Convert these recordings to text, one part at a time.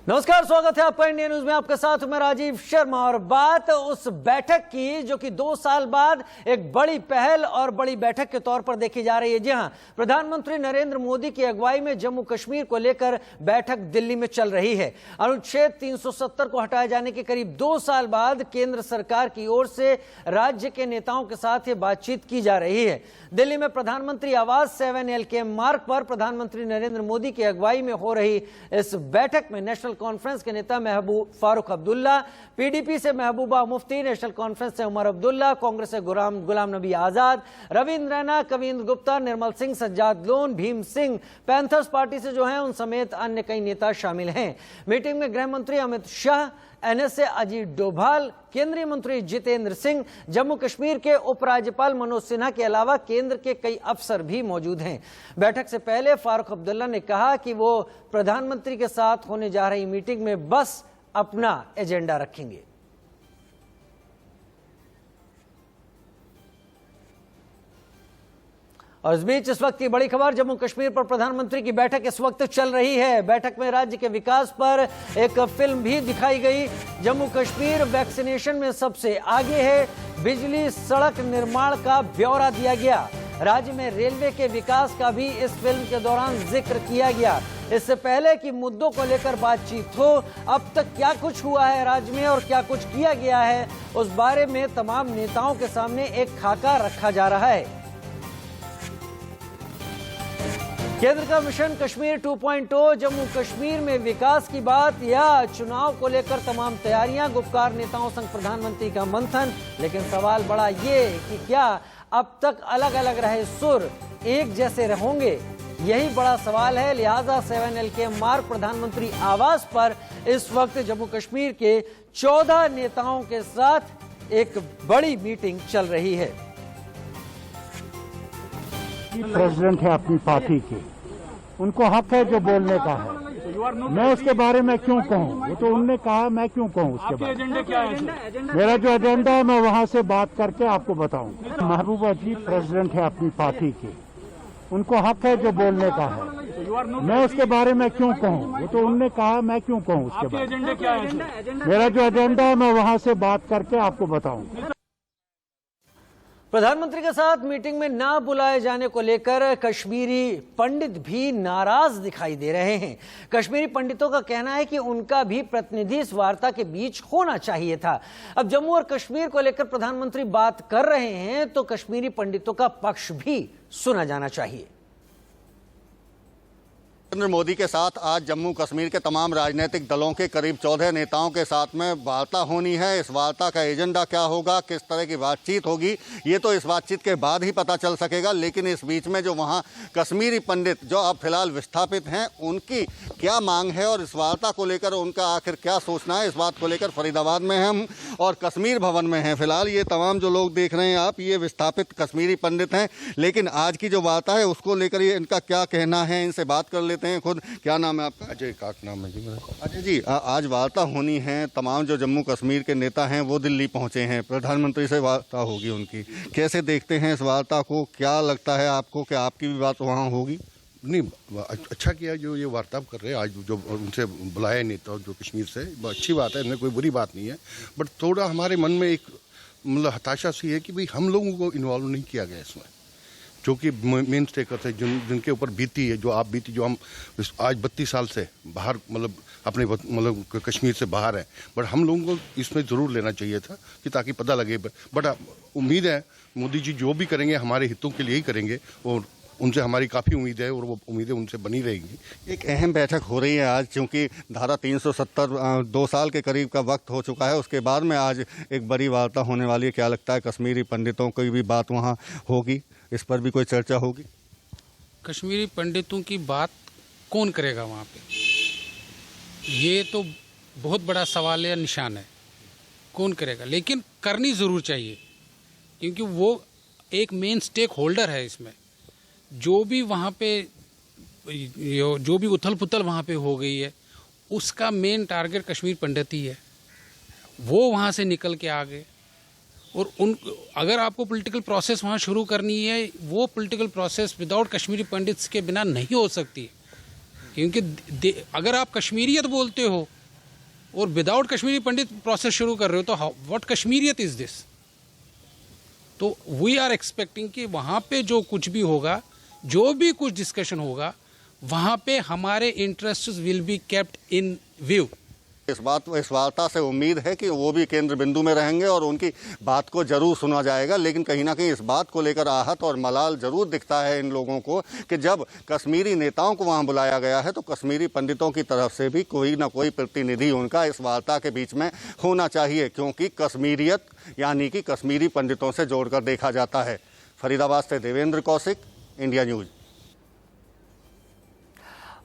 नमस्कार, स्वागत है आपका इंडिया न्यूज में। आपके साथ मैं राजीव शर्मा और बात उस बैठक की जो कि 2 साल बाद एक बड़ी पहल और बड़ी बैठक के तौर पर देखी जा रही है। जी हां, प्रधानमंत्री नरेंद्र मोदी की अगुवाई में जम्मू कश्मीर को लेकर बैठक दिल्ली में चल रही है। अनुच्छेद 370 को हटाए जाने के करीब 2 साल बाद केंद्र सरकार की ओर से राज्य के नेताओं के साथ ये बातचीत की जा रही है। दिल्ली में प्रधानमंत्री आवास 7L के मार्ग पर प्रधानमंत्री नरेंद्र मोदी की अगुवाई में हो रही इस बैठक में नेशनल कॉन्फ्रेंस के नेता महबूब फारूक अब्दुल्ला, पीडीपी से महबूबा मुफ्ती, नेशनल कॉन्फ्रेंस से उमर अब्दुल्ला, कांग्रेस से गुलाम नबी आजाद, रविंद्र रैना, कविंद्र गुप्ता, निर्मल सिंह, सज्जाद लोन, भीम सिंह, पैंथर्स पार्टी से जो हैं उन समेत अन्य कई नेता शामिल हैं। मीटिंग में गृह मंत्री अमित शाह, एनएसए अजीत डोभाल, केंद्रीय मंत्री जितेंद्र सिंह, जम्मू कश्मीर के उपराज्यपाल मनोज सिन्हा के अलावा केंद्र के कई अफसर भी मौजूद हैं। बैठक से पहले फारूक अब्दुल्ला ने कहा कि वो प्रधानमंत्री के साथ होने जा रही मीटिंग में बस अपना एजेंडा रखेंगे। और इस बीच इस वक्त की बड़ी खबर, जम्मू कश्मीर पर प्रधानमंत्री की बैठक इस वक्त चल रही है। बैठक में राज्य के विकास पर एक फिल्म भी दिखाई गई। जम्मू कश्मीर वैक्सीनेशन में सबसे आगे है। बिजली सड़क निर्माण का ब्यौरा दिया गया। राज्य में रेलवे के विकास का भी इस फिल्म के दौरान जिक्र किया गया। इससे पहले कि मुद्दों को लेकर बातचीत हो, अब तक क्या कुछ हुआ है राज्य में और क्या कुछ किया गया है, उस बारे में तमाम नेताओं के सामने एक खाका रखा जा रहा है। केंद्र का मिशन कश्मीर 2.0, जम्मू कश्मीर में विकास की बात या चुनाव को लेकर तमाम तैयारियां, गुपकार नेताओं संग प्रधानमंत्री का मंथन। लेकिन सवाल बड़ा ये कि क्या अब तक अलग अलग रहे सुर एक जैसे रहेंगे, यही बड़ा सवाल है। लिहाजा 7L के मार्ग प्रधानमंत्री आवास पर इस वक्त जम्मू कश्मीर के 14 नेताओं के साथ एक बड़ी मीटिंग चल रही है। प्रेसिडेंट है अपनी पार्टी के, उनको हक है जो बोलने का है। मैं उसके बारे में क्यों कहूँ, वो तो उनने कहा, मैं क्यों कहूँ उसके बारे में। एजेंडा क्या है? मेरा जो एजेंडा है मैं वहाँ से बात करके आपको बताऊँ। महबूबा जी प्रेसिडेंट है अपनी पार्टी के, उनको हक है जो बोलने का है। मैं उसके बारे में क्यों कहूँ, वो तो उनने कहा, मैं क्यों कहूँ उसके बारे में। एजेंडा क्या है? मेरा जो एजेंडा है मैं वहाँ से बात करके आपको बताऊँ। प्रधानमंत्री के साथ मीटिंग में ना बुलाए जाने को लेकर कश्मीरी पंडित भी नाराज दिखाई दे रहे हैं। कश्मीरी पंडितों का कहना है कि उनका भी प्रतिनिधि इस वार्ता के बीच होना चाहिए था। अब जम्मू और कश्मीर को लेकर प्रधानमंत्री बात कर रहे हैं तो कश्मीरी पंडितों का पक्ष भी सुना जाना चाहिए। नरेंद्र मोदी के साथ आज जम्मू कश्मीर के तमाम राजनीतिक दलों के करीब 14 नेताओं के साथ में वार्ता होनी है। इस वार्ता का एजेंडा क्या होगा, किस तरह की बातचीत होगी, ये तो इस बातचीत के बाद ही पता चल सकेगा। लेकिन इस बीच में जो वहाँ कश्मीरी पंडित जो अब फिलहाल विस्थापित हैं, उनकी क्या मांग है और इस वार्ता को लेकर उनका आखिर क्या सोचना है, इस बात को लेकर फरीदाबाद में हम और कश्मीर भवन में हैं। फिलहाल ये तमाम जो लोग देख रहे हैं आप, ये विस्थापित कश्मीरी पंडित हैं। लेकिन आज की जो वार्ता है उसको लेकर ये इनका क्या कहना है, इनसे बात कर लेते हैं। खुद क्या नाम है आपका? अजय काक नाम है जी मेरा। अजय जी, आज वार्ता होनी है, तमाम जो जम्मू कश्मीर के नेता हैं वो दिल्ली पहुंचे हैं, प्रधानमंत्री से वार्ता होगी उनकी। कैसे देखते हैं इस वार्ता को? क्या लगता है आपको कि आपकी भी बात वहाँ होगी? नहीं, अच्छा किया जो ये वार्ता कर रहे हैं आज, जो उनसे बुलाए नेता जो कश्मीर से, अच्छी बात है, इनमें कोई बुरी बात नहीं है। बट थोड़ा हमारे मन में एक मतलब हताशा सी है कि भाई हम लोगों को इन्वॉल्व नहीं किया गया इसमें, जो कि मेन स्टेकर्स है, जिनके ऊपर बीती है, जो आप बीती, जो हम आज 32 साल से बाहर मतलब अपने मतलब कश्मीर से बाहर है। बट हम लोगों को इसमें ज़रूर लेना चाहिए था कि ताकि पता लगे। बट उम्मीद है मोदी जी जो भी करेंगे हमारे हितों के लिए ही करेंगे और उनसे हमारी काफ़ी उम्मीद है और वो उम्मीदें उनसे बनी रहेंगी। एक अहम बैठक हो रही है आज, क्योंकि धारा 370 2 साल के करीब का वक्त हो चुका है, उसके बाद में आज एक बड़ी वार्ता होने वाली है। क्या लगता है कश्मीरी पंडितों की भी बात वहाँ होगी, इस पर भी कोई चर्चा होगी? कश्मीरी पंडितों की बात कौन करेगा वहाँ पे, ये तो बहुत बड़ा सवाल है, निशान है, कौन करेगा। लेकिन करनी ज़रूर चाहिए क्योंकि वो एक मेन स्टेक होल्डर है इसमें। जो भी वहाँ पे जो भी उथल पुथल वहाँ पे हो गई है, उसका मेन टारगेट कश्मीर पंडित ही है। वो वहाँ से निकल के आ गए और अगर आपको पॉलिटिकल प्रोसेस वहाँ शुरू करनी है, वो political process without Kashmiri pandits के बिना नहीं हो सकती। क्योंकि अगर आप कश्मीरियत बोलते हो और विदाउट कश्मीरी पंडित प्रोसेस शुरू कर रहे हो तो व्हाट कश्मीरियत इज दिस। तो वी आर एक्सपेक्टिंग कि वहाँ पे जो कुछ भी होगा, जो भी कुछ डिस्कशन होगा, वहाँ पे हमारे interests will be kept in view. इस वार्ता से उम्मीद है कि वो भी केंद्र बिंदु में रहेंगे और उनकी बात को जरूर सुना जाएगा। लेकिन कहीं ना कहीं इस बात को लेकर आहत और मलाल जरूर दिखता है इन लोगों को कि जब कश्मीरी नेताओं को वहां बुलाया गया है तो कश्मीरी पंडितों की तरफ से भी कोई ना कोई प्रतिनिधि उनका इस वार्ता के बीच में होना चाहिए, क्योंकि कश्मीरियत यानी कि कश्मीरी पंडितों से जोड़कर देखा जाता है। फरीदाबाद से देवेंद्र कौशिक, इंडिया न्यूज।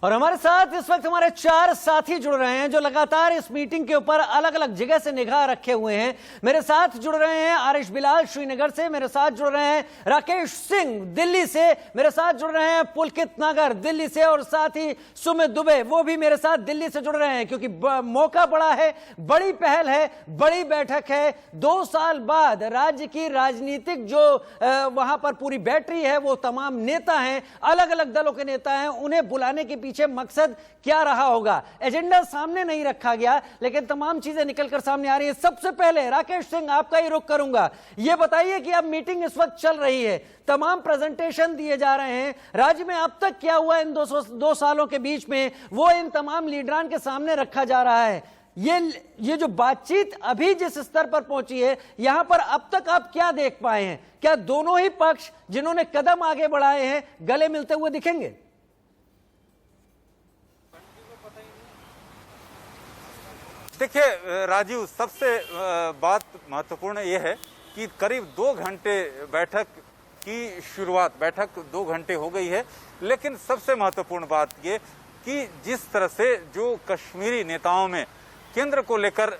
और हमारे साथ इस वक्त हमारे 4 साथी जुड़ रहे हैं जो लगातार इस मीटिंग के ऊपर अलग अलग जगह से निगाह रखे हुए हैं। मेरे साथ जुड़ रहे हैं आरिश बिलाल श्रीनगर से, मेरे साथ जुड़ रहे हैं राकेश सिंह दिल्ली से, मेरे साथ जुड़ रहे हैं पुलकित नागर दिल्ली से, और साथ ही सुमित दुबे वो भी मेरे साथ दिल्ली से जुड़ रहे हैं। क्योंकि मौका बड़ा है, बड़ी पहल है, बड़ी बैठक है। 2 साल बाद राज्य की राजनीतिक जो वहां पर पूरी बैटरी है, वो तमाम नेता हैं, अलग अलग दलों के नेता हैं, उन्हें बुलाने के पीछे मकसद क्या रहा होगा, एजेंडा सामने नहीं रखा गया, लेकिन तमाम चीजें निकलकर सामने आ रही हैं। सबसे पहले राकेश सिंह आपका ही रुख करूंगा, ये बताइए कि अब मीटिंग इस वक्त चल रही है, तमाम प्रेजेंटेशन दिए जा रहे हैं, राज्य में अब तक क्या हुआ इन 2 सालों के बीच में, वो इन तमाम लीडरान के सामने रखा जा रहा है। ये जो बातचीत अभी जिस स्तर पर पहुंची है, यहां पर अब तक आप क्या देख पाए हैं? क्या दोनों ही पक्ष जिन्होंने कदम आगे बढ़ाए हैं गले मिलते हुए दिखेंगे? देखिए राजीव, सबसे बात महत्वपूर्ण ये है कि करीब 2 घंटे बैठक की शुरुआत, बैठक 2 घंटे हो गई है, लेकिन सबसे महत्वपूर्ण बात ये कि जिस तरह से जो कश्मीरी नेताओं में केंद्र को लेकर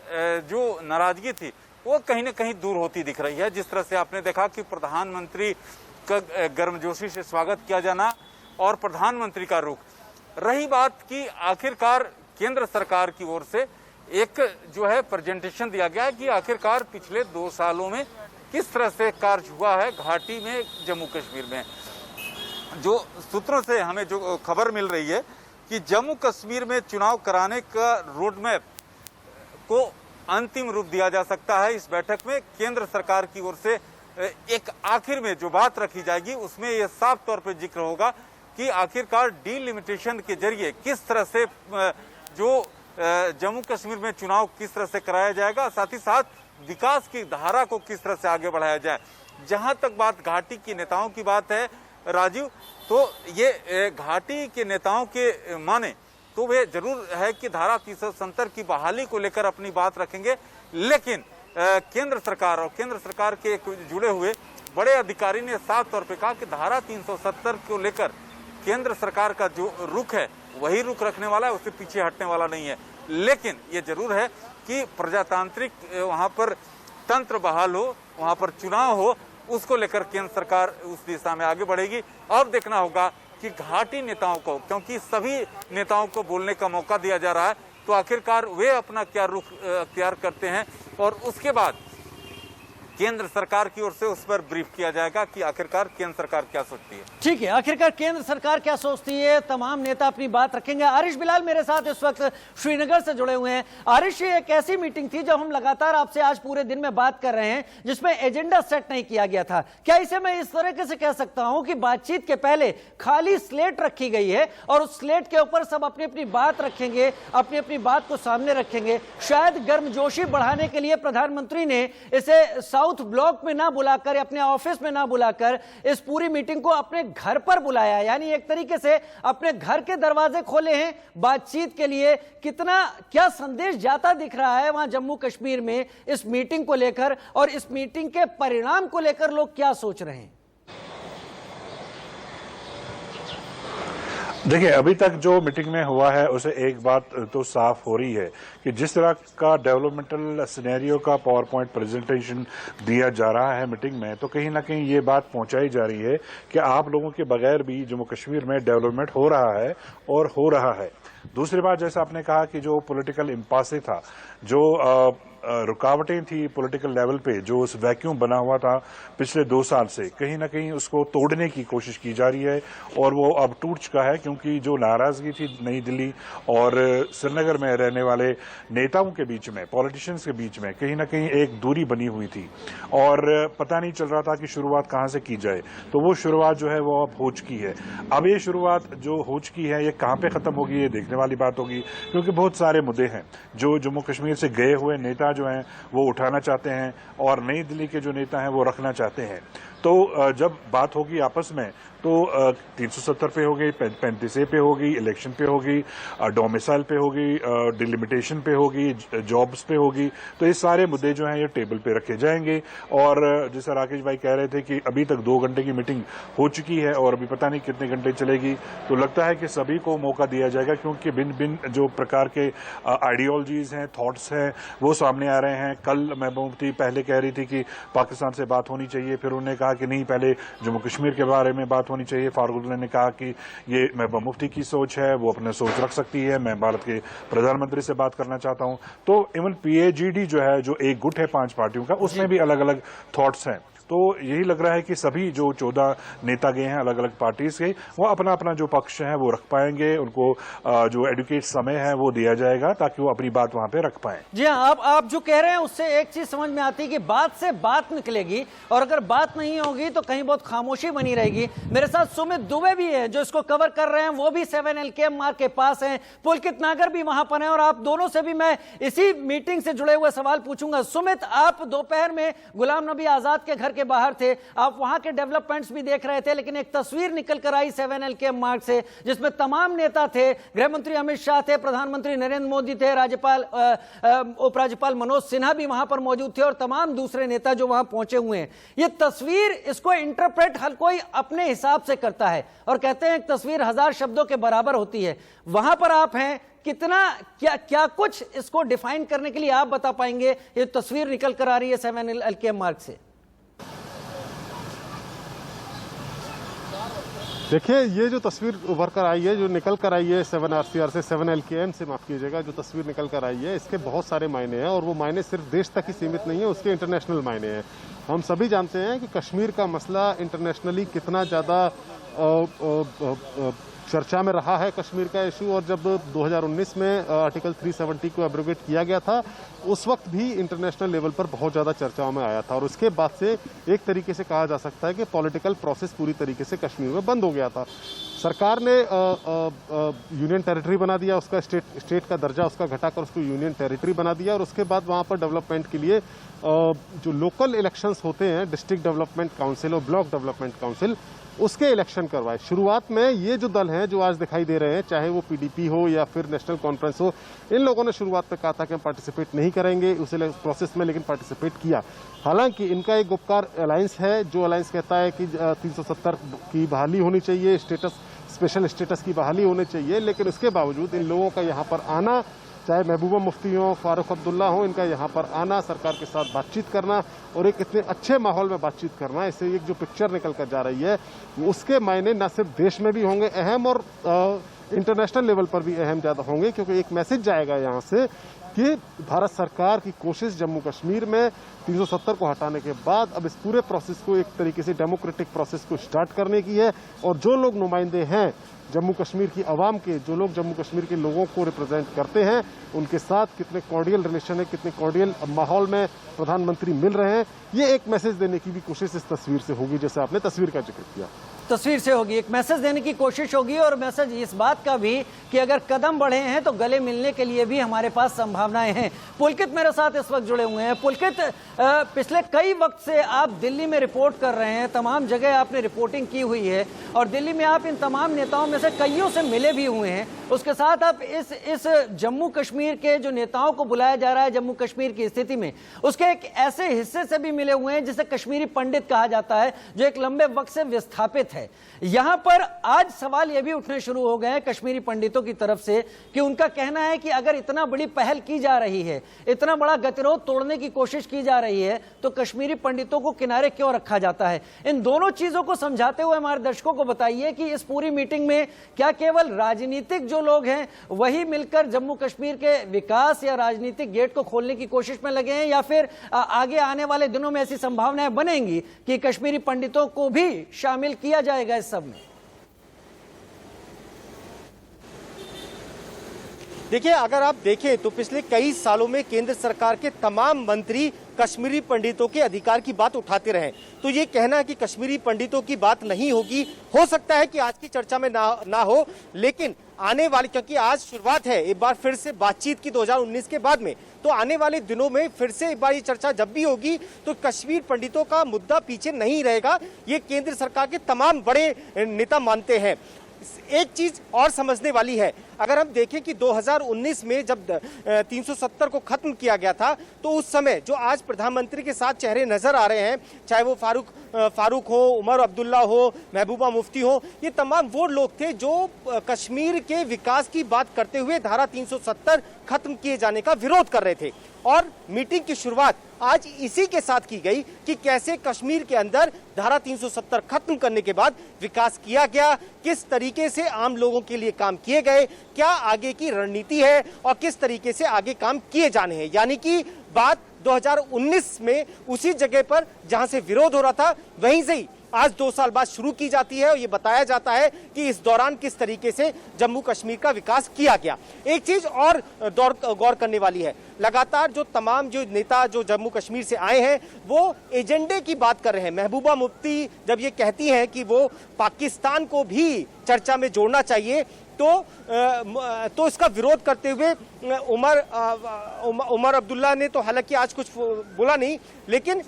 जो नाराजगी थी वो कहीं ना कहीं दूर होती दिख रही है। जिस तरह से आपने देखा कि प्रधानमंत्री का गर्मजोशी से स्वागत किया जाना और प्रधानमंत्री का रुख, रही बात कि आखिरकार केंद्र सरकार की ओर से एक जो है प्रेजेंटेशन दिया गया है कि आखिरकार पिछले 2 सालों में किस तरह से कार्य हुआ है घाटी में, जम्मू कश्मीर में। जो सूत्रों से हमें जो खबर मिल रही है कि जम्मू कश्मीर में चुनाव कराने का रोड मैप को अंतिम रूप दिया जा सकता है इस बैठक में। केंद्र सरकार की ओर से एक आखिर में जो बात रखी जाएगी उसमें यह साफ तौर पर जिक्र होगा कि आखिरकार डीलिमिटेशन के जरिए किस तरह से जो जम्मू कश्मीर में चुनाव किस तरह से कराया जाएगा, साथ ही साथ विकास की धारा को किस तरह से आगे बढ़ाया जाए। जहां तक बात घाटी के नेताओं की बात है राजीव, तो ये घाटी के नेताओं के माने तो वे जरूर है कि धारा 370 की बहाली को लेकर अपनी बात रखेंगे, लेकिन केंद्र सरकार और केंद्र सरकार के जुड़े हुए बड़े अधिकारी ने साफ तौर पे कहा कि धारा 370 को लेकर केंद्र सरकार का जो रुख है वही रुख रखने वाला है, उससे पीछे हटने वाला नहीं है। लेकिन ये जरूर है कि प्रजातांत्रिक वहां पर तंत्र बहाल हो, वहां पर चुनाव हो, उसको लेकर केंद्र सरकार उस दिशा में आगे बढ़ेगी। अब देखना होगा कि घाटी नेताओं को, क्योंकि सभी नेताओं को बोलने का मौका दिया जा रहा है, तो आखिरकार वे अपना क्या रुख अख्तियार करते हैं और उसके बाद केंद्र सरकार की ओर से उस पर ब्रीफ किया जाएगा कि आखिरकार केंद्र सरकार क्या सोचती है। ठीक है, आखिरकार केंद्र सरकार क्या सोचती है, तमाम नेता अपनी बात रखेंगे। आरिश बिलाल मेरे साथ इस वक्त श्रीनगर से जुड़े हुए हैं। आरिश, ये एक ऐसी मीटिंग थी जब हम लगातार आपसे आज पूरे दिन में बात कर रहे हैं जिसमें एजेंडा सेट नहीं किया गया था। क्या इसे मैं इस तरीके से कह सकता हूं कि बातचीत के पहले खाली स्लेट रखी गई है और उस स्लेट के ऊपर सब अपनी अपनी बात रखेंगे, अपनी अपनी बात को सामने रखेंगे? शायद गर्मजोशी बढ़ाने के लिए प्रधानमंत्री ने इसे साउथ ब्लॉक में ना बुलाकर, अपने ऑफिस में ना बुलाकर इस पूरी मीटिंग को अपने घर पर बुलाया, यानी एक तरीके से अपने घर के दरवाजे खोले हैं बातचीत के लिए। कितना क्या संदेश जाता दिख रहा है वहां जम्मू कश्मीर में इस मीटिंग को लेकर, और इस मीटिंग के परिणाम को लेकर लोग क्या सोच रहे हैं? देखिए, अभी तक जो मीटिंग में हुआ है उसे एक बात तो साफ हो रही है कि जिस तरह का डेवलपमेंटल सिनेरियो का पावर पॉइंट प्रेजेंटेशन दिया जा रहा है मीटिंग में, तो कहीं ना कहीं ये बात पहुंचाई जा रही है कि आप लोगों के बगैर भी जम्मू कश्मीर में डेवलपमेंट हो रहा है और हो रहा है। दूसरी बात, जैसा आपने कहा कि जो पॉलिटिकल इम्पासे था, जो रुकावटें थी पॉलिटिकल लेवल पे, जो उस वैक्यूम बना हुआ था पिछले 2 साल से, कहीं ना कहीं उसको तोड़ने की कोशिश की जा रही है और वो अब टूट चुका है। क्योंकि जो नाराजगी थी नई दिल्ली और श्रीनगर में रहने वाले नेताओं के बीच में, पॉलिटिशियंस के बीच में कहीं ना कहीं एक दूरी बनी हुई थी और पता नहीं चल रहा था कि शुरुआत कहां से की जाए। तो वो शुरुआत जो है वो अब हो चुकी है। अब ये शुरुआत जो हो चुकी है ये कहां पे खत्म होगी ये देखने वाली बात होगी, क्योंकि बहुत सारे मुद्दे हैं जो जम्मू कश्मीर से गए हुए नेता जो हैं वो उठाना चाहते हैं और नई दिल्ली के जो नेता हैं वो रखना चाहते हैं। तो जब बात होगी आपस में तो 370 पे होगी, 35A पे होगी, इलेक्शन पे होगी, डोमिसाइल पे होगी, डिलिमिटेशन पे होगी, जॉब्स पे होगी। तो ये सारे मुद्दे जो हैं ये टेबल पे रखे जाएंगे। और जैसा राकेश भाई कह रहे थे कि अभी तक 2 घंटे की मीटिंग हो चुकी है और अभी पता नहीं कितने घंटे चलेगी। तो लगता है कि सभी को मौका दिया जाएगा, क्योंकि भिन्न भिन्न जो प्रकार के आइडियोलॉजीज हैं, थॉट्स हैं, वो सामने आ रहे हैं। कल महबूब मुफ्ती पहले कह रही थी कि पाकिस्तान से बात होनी चाहिए, फिर उन्होंने कहा कि नहीं, पहले जम्मू कश्मीर के बारे में बात होनी चाहिए। फारूक ने कहा कि ये महबूब मुफ्ती की सोच है, वो अपने सोच रख सकती है, मैं भारत के प्रधानमंत्री से बात करना चाहता हूं। तो इवन PAGD जो है, जो एक गुट है 5 पार्टियों का, उसमें भी अलग अलग थॉट्स हैं। तो यही लग रहा है कि सभी जो 14 नेता गए हैं अलग अलग पार्टीज के, वो अपना अपना जो पक्ष है वो रख पाएंगे। उनको जो एडुकेट समय है वो दिया जाएगा ताकि वो अपनी बात वहां पे रख पाए। जी हाँ, आप जो कह रहे हैं उससे एक चीज समझ में आती है कि बात से बात निकलेगी और अगर बात नहीं होगी तो कहीं बहुत खामोशी बनी रहेगी। मेरे साथ सुमित दुबे भी है जो इसको कवर कर रहे हैं, वो भी 7LKM मार्ग के पास हैं, पुलकित नागर भी वहां पर हैं और आप दोनों से भी मैं इसी मीटिंग से जुड़े हुए सवाल पूछूंगा। सुमित, आप दोपहर में गुलाम नबी आजाद के घर के बाहर थे, आप वहां के डेवलपमेंट्स भी देख रहे थे, लेकिन एक तस्वीर निकल कर आई 7LKM मार्ग से जिसमें तमाम नेता थे, गृह मंत्री अमित शाह थे, प्रधानमंत्री नरेंद्र मोदी थे, राज्यपाल उपराज्यपाल मनोज सिन्हा भी वहां पर मौजूद थे और तमाम दूसरे नेता जो वहां पहुंचे हुए हैं। ये तस्वीर, इसको इंटरप्रेट हर कोई अपने हिसाब से करता है और कहते हैं एक तस्वीर 1000 शब्दों के बराबर होती है। वहां पर आप हैं, कितना क्या कुछ इसको डिफाइन करने के लिए आप बता पाएंगे? ये तस्वीर निकल कर आ रही है 7LKM मार्ग से। देखिए, ये जो तस्वीर उभर कर आई है, जो निकल कर आई है 7RCR से, 7LKM से माफ़ कीजिएगा, जो तस्वीर निकल कर आई है, इसके बहुत सारे मायने हैं और वो मायने सिर्फ देश तक ही सीमित नहीं है, उसके इंटरनेशनल मायने हैं। हम सभी जानते हैं कि कश्मीर का मसला इंटरनेशनली कितना ज़्यादा चर्चा में रहा है, कश्मीर का इशू। और जब 2019 में आर्टिकल 370 को एब्रोगेट किया गया था, उस वक्त भी इंटरनेशनल लेवल पर बहुत ज़्यादा चर्चाओं में आया था और उसके बाद से एक तरीके से कहा जा सकता है कि पॉलिटिकल प्रोसेस पूरी तरीके से कश्मीर में बंद हो गया था। सरकार ने यूनियन टेरिटरी बना दिया, उसका स्टेट का दर्जा उसका घटाकर उसको यूनियन टेरिटरी बना दिया और उसके बाद वहाँ पर डेवलपमेंट के लिए जो लोकल इलेक्शंस होते हैं, डिस्ट्रिक्ट डेवलपमेंट काउंसिल और ब्लॉक डेवलपमेंट काउंसिल, उसके इलेक्शन करवाए। शुरुआत में ये जो दल हैं जो आज दिखाई दे रहे हैं, चाहे वो PDP हो या फिर नेशनल कॉन्फ्रेंस हो, इन लोगों ने शुरुआत में कहा था कि हम पार्टिसिपेट नहीं करेंगे उस प्रोसेस में, लेकिन पार्टिसिपेट किया। हालांकि इनका एक गुपकार अलायंस है, जो अलायंस कहता है कि 370 की बहाली होनी चाहिए, स्पेशल स्टेटस की बहाली होनी चाहिए, लेकिन उसके बावजूद इन लोगों का यहाँ पर आना, चाहे महबूबा मुफ्ती हो, फारूक अब्दुल्ला हो, इनका यहाँ पर आना, सरकार के साथ बातचीत करना और एक इतने अच्छे माहौल में बातचीत करना, इससे एक जो पिक्चर निकल कर जा रही है उसके मायने न सिर्फ देश में भी होंगे अहम और इंटरनेशनल लेवल पर भी अहम ज़्यादा होंगे, क्योंकि एक मैसेज जाएगा यहाँ से कि भारत सरकार की कोशिश जम्मू कश्मीर में 370 को हटाने के बाद अब इस पूरे प्रोसेस को एक तरीके से डेमोक्रेटिक प्रोसेस को स्टार्ट करने की है। और जो लोग नुमाइंदे हैं जम्मू कश्मीर की आवाम के, जो लोग जम्मू कश्मीर के लोगों को रिप्रेजेंट करते हैं, उनके साथ कितने कॉर्डियल रिलेशन है, कितने कॉर्डियल माहौल में प्रधानमंत्री मिल रहे हैं, ये एक मैसेज देने की भी कोशिश इस तस्वीर से होगी, जैसे आपने तस्वीर का जिक्र किया। तस्वीर से होगी, एक मैसेज देने की कोशिश होगी और मैसेज इस बात का भी कि अगर कदम बढ़े हैं तो गले मिलने के लिए भी हमारे पास संभावनाएं हैं। पुलकित मेरे साथ इस वक्त जुड़े हुए हैं। पुलकित, पिछले कई वक्त से आप दिल्ली में रिपोर्ट कर रहे हैं, तमाम जगह आपने रिपोर्टिंग की हुई है और दिल्ली में आप इन तमाम नेताओं में से कईयों से मिले भी हुए हैं। उसके साथ आप इस जम्मू कश्मीर के जो नेताओं को बुलाया जा रहा है जम्मू कश्मीर की स्थिति में, उसके एक ऐसे हिस्से से भी मिले हुए हैं जिसे कश्मीरी पंडित कहा जाता है, जो एक लंबे वक्त से विस्थापित है। यहां पर आज सवाल यह भी उठने शुरू हो गए हैं कश्मीरी पंडितों की तरफ से कि उनका कहना है कि अगर इतना बड़ी पहल की जा रही है, इतना बड़ा गतिरोध तोड़ने की कोशिश की जा रही है, तो कश्मीरी पंडितों को किनारे क्यों रखा जाता है? इन दोनों चीजों को समझाते हुए हमारे दर्शकों को बताइए कि इस पूरी मीटिंग में में क्या केवल राजनीतिक जो लोग हैं वही मिलकर जम्मू कश्मीर के विकास या राजनीतिक गेट को खोलने की कोशिश में लगे हैं, या फिर आगे आने वाले दिनों में ऐसी संभावनाएं बनेंगी कि कश्मीरी पंडितों को भी शामिल किया जाएगा इस सब में? देखिए, अगर आप देखें तो पिछले कई सालों में केंद्र सरकार के तमाम मंत्री कश्मीरी पंडितों के अधिकार की बात उठाते रहे। तो ये कहना है कि कश्मीरी पंडितों की बात नहीं होगी, हो सकता है कि आज की चर्चा में ना हो, लेकिन आने वाली, क्योंकि आज शुरुआत है एक बार फिर से बातचीत की 2019 के बाद में, तो आने वाले दिनों में फिर से एक बार ये चर्चा जब भी होगी तो कश्मीर पंडितों का मुद्दा पीछे नहीं रहेगा। ये केंद्र सरकार के तमाम बड़े नेता मानते हैं। एक चीज और समझने वाली है, अगर हम देखें कि 2019 में जब 370 को खत्म किया गया था, तो उस समय जो आज प्रधानमंत्री के साथ चेहरे नजर आ रहे हैं, चाहे वो फारूक हो, उमर अब्दुल्ला हो, महबूबा मुफ्ती हो, ये तमाम वो लोग थे जो कश्मीर के विकास की बात करते हुए धारा 370 खत्म किए जाने का विरोध कर रहे थे। और मीटिंग की शुरुआत आज इसी के साथ की गई कि कैसे कश्मीर के अंदर धारा 370 खत्म करने के बाद विकास किया गया, किस तरीके से आम लोगों के लिए काम किए गए, क्या आगे की रणनीति है और किस तरीके से आगे काम किए जाने हैं। यानी कि बात 2019 में उसी जगह पर जहां से विरोध हो रहा था वहीं से ही आज 2 साल बाद शुरू की जाती है और ये बताया जाता है कि इस दौरान किस तरीके से जम्मू कश्मीर का विकास किया गया। एक चीज और गौर करने वाली है, लगातार जो तमाम जो नेता जो जम्मू कश्मीर से आए हैं वो एजेंडे की बात कर रहे हैं। महबूबा मुफ्ती जब ये कहती हैं कि वो पाकिस्तान को भी चर्चा में जोड़ना चाहिए, तो इसका विरोध करते हुए उमर अब्दुल्ला ने तो हालांकि आज कुछ बोला नहीं, लेकिन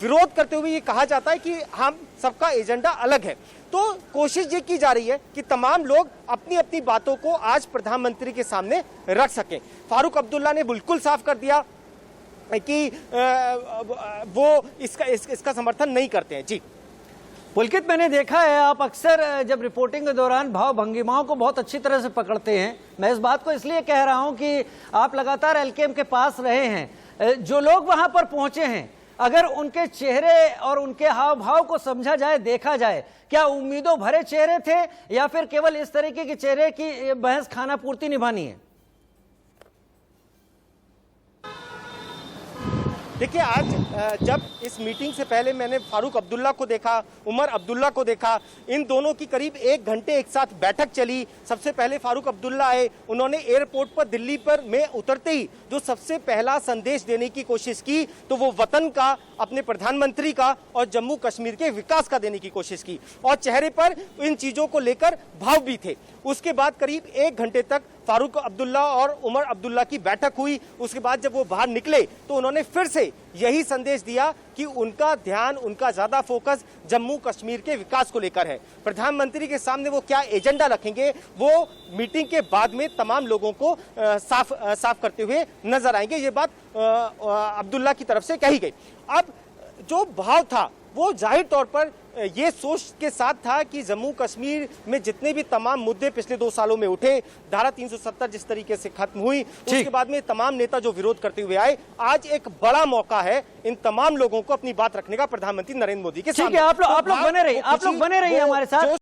विरोध करते हुए ये कहा जाता है कि हम सबका एजेंडा अलग है। तो कोशिश ये की जा रही है कि तमाम लोग अपनी अपनी बातों को आज प्रधानमंत्री के सामने रख सकें। फारूक अब्दुल्ला ने बिल्कुल साफ कर दिया कि वो इसका समर्थन नहीं करते हैं। जी पुलकित, मैंने देखा है आप अक्सर जब रिपोर्टिंग के दौरान भाव भंगिमाओं को बहुत अच्छी तरह से पकड़ते हैं। मैं इस बात को इसलिए कह रहा हूं कि आप लगातार एलकेएम के पास रहे हैं। जो लोग वहां पर पहुंचे हैं, अगर उनके चेहरे और उनके हाव भाव को समझा जाए, देखा जाए, क्या उम्मीदों भरे चेहरे थे या फिर केवल इस तरीके के चेहरे की बहस खाना पूर्ति निभानी है? देखिए, आज जब इस मीटिंग से पहले मैंने फारूक अब्दुल्ला को देखा, उमर अब्दुल्ला को देखा, इन दोनों की करीब 1 घंटे एक साथ बैठक चली। सबसे पहले फारूक अब्दुल्ला आए, उन्होंने एयरपोर्ट पर दिल्ली पर में उतरते ही जो सबसे पहला संदेश देने की कोशिश की तो वो वतन का, अपने प्रधानमंत्री का और जम्मू कश्मीर के विकास का देने की कोशिश की, और चेहरे पर इन चीजों को लेकर भाव भी थे। उसके बाद करीब 1 घंटे तक फारूक अब्दुल्ला और उमर अब्दुल्ला की बैठक हुई। उसके बाद जब वो बाहर निकले तो उन्होंने फिर से यही संदेश दिया कि उनका ध्यान, उनका ज्यादा फोकस जम्मू कश्मीर के विकास को लेकर है। प्रधानमंत्री के सामने वो क्या एजेंडा रखेंगे वो मीटिंग के बाद में तमाम लोगों को साफ करते हुए नजर आएंगे। ये बात अब्दुल्ला की तरफ से कही गई। अब जो भाव था वो जाहिर तौर पर ये सोच के साथ था कि जम्मू कश्मीर में जितने भी तमाम मुद्दे पिछले 2 सालों में उठे, धारा 370 जिस तरीके से खत्म हुई, उसके बाद में तमाम नेता जो विरोध करते हुए आए, आज एक बड़ा मौका है इन तमाम लोगों को अपनी बात रखने का प्रधानमंत्री नरेंद्र मोदी के सामने। आप लोग बने रहिए हमारे साथ।